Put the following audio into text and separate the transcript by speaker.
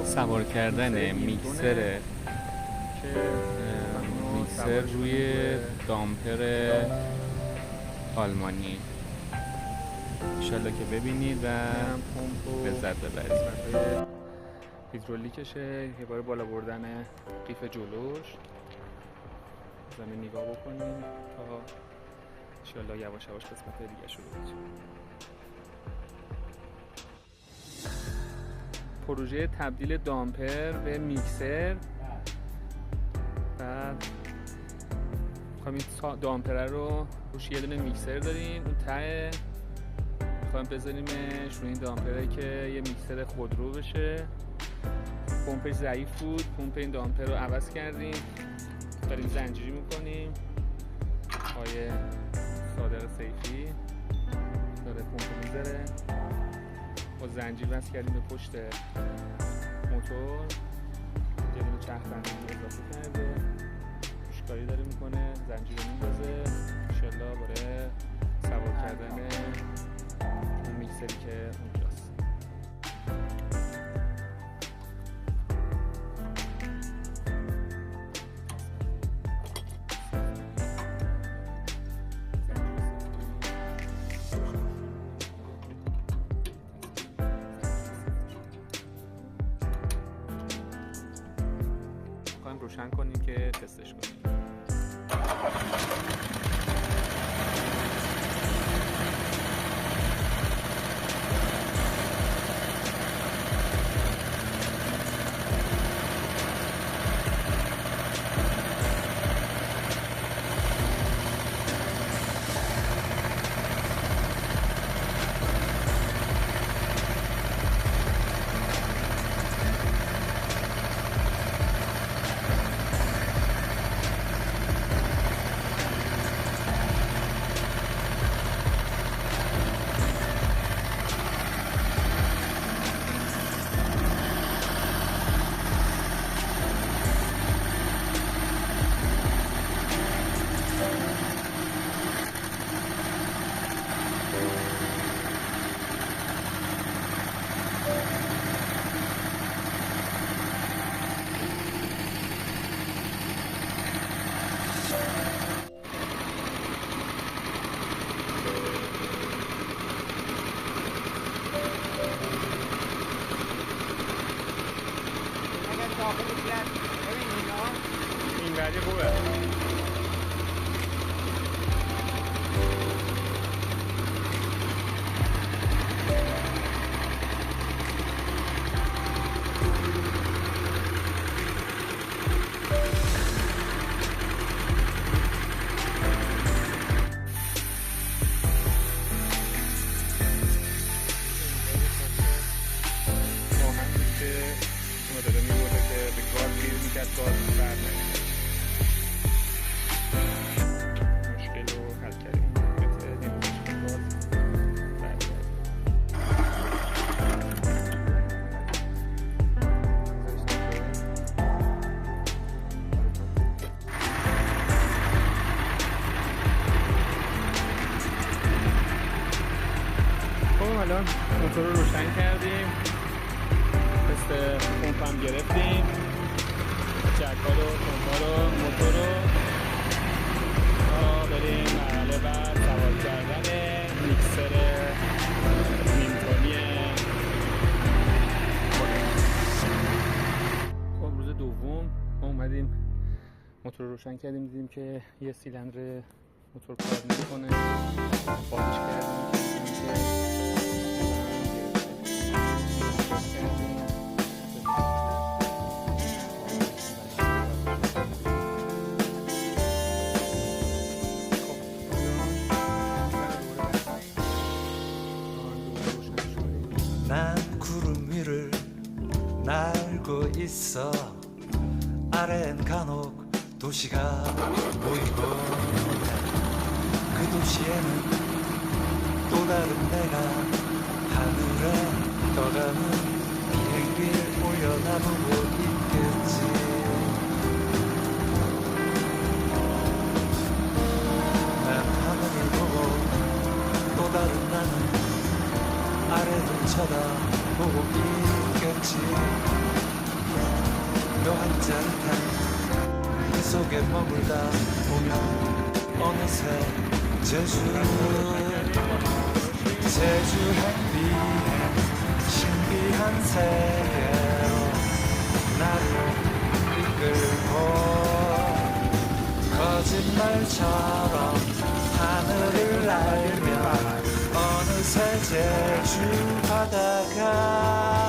Speaker 1: سوار کردن میکسر روی دامپر آلمانی. انشالله که ببینید و لذت ببرید. هیدرولیکشه، یه بار بالا بردن قیف جلوش، زمین نگاه بکنیم تا انشالله یواش یواش قسمت دیگه شروع بشه. پروژه تبدیل دامپر به میکسر. بعد میخوایم دامپر رو روش یه دونه میکسر داریم، اون ته میخوایم بذاریمش روی این دامپره که یه میکسر خودرو بشه. پمپش ضعیف بود، پمپ این دامپر رو عوض کردیم، داریم زنجیری میکنیم. آقای صادق سیفی داره پمپ میذاره، با زنجیر وصل کردیم به پشت موتور. یه دونه چرخ زنجیر اضافه کرده، روشکاری داره میکنه، زنجیر رو میندازه. انشالله برای سوار کردن اون میکسری که اونجاست. میخوایم روشن کنیم که تستش کنیم. این بعدی خوبه. داره میبوده که به گاز گیر میکرد، گاز برد نمیشه. مشکل رو حل کردیم، بهتره نمیشه گاز برد. خب الان موتور رو روشن کردیم، پمپ هم گرفتیم، جک‌ها رو، پمپ‌ها رو، موتور رو، تا بریم مرحله بعد سوار کردن میکسر نیمتونی. خب روز دوم ما اومدیم موتور رو روشن کردیم، دیدیم که یه سیلندر موتور کار نمی‌کنه، بازش کردیم
Speaker 2: 난 구름 위를 날고 있어. 아래엔 간혹 도시가 보이고 그 도시에는 또 다른 내가 하늘에 떠가는 비행기를 올려다보고 있겠지. 난 하늘을 보고 또 다른 나는 아래를 쳐다보고 있겠지. 따뜻한 그 속에 머물다 보면 어느새 제주 햇빛 신비한 세계로 나를 이끌고 거짓말처럼 하늘을 날면 어느새 제주 바다가